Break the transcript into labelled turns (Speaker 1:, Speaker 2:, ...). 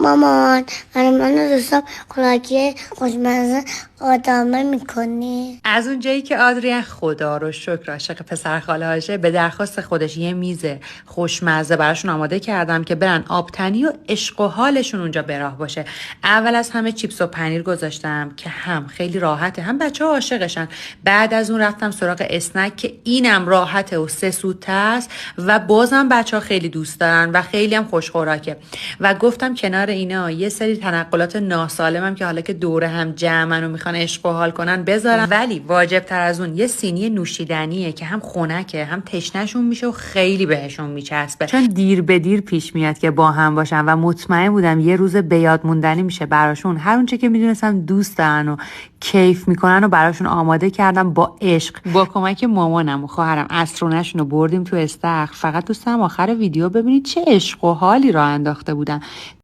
Speaker 1: مامان من دوستم خوراکی خوشمزه آدمه میکنی.
Speaker 2: از اون جایی که آدریان خدا رو شکر عاشق پسر خاله هاشه، به درخواست خودش یه میز خوشمزه براشون آماده کردم که برن آبتنی و عشق و حالشون اونجا به راه باشه. اول از همه چیپس و پنیر گذاشتم که هم خیلی راحته، هم بچه‌ها عاشقشن. بعد از اون رفتم سراغ اسنک که اینم راحته و 3 سوته است و بازم بچه‌ها خیلی دوست دارن و خیلی هم خوشخوراکه. و گفتم کنار اینا یه سری تنقلات ناسالمم که حالا که دوره هم جمعن و میخوان عشق و حال کنن بذارم، ولی واجب تر از اون یه سینی نوشیدنیه که هم خنکه هم تشنهشون میشه و خیلی بهشون میچسبه، چون دیر به دیر پیش میاد که با هم باشن و مطمئن بودم یه روز به یاد موندنی میشه براشون. هر اونچه که میدونستم دوست دارن و کیف میکنن و براشون آماده کردم با عشق. با کمک مامانم و خواهرم عصرونه‌شون رو بردیم تو استخر. فقط دوست دارم آخر ویدیو ببینید چه عشق و حالی راه انداخته بودن.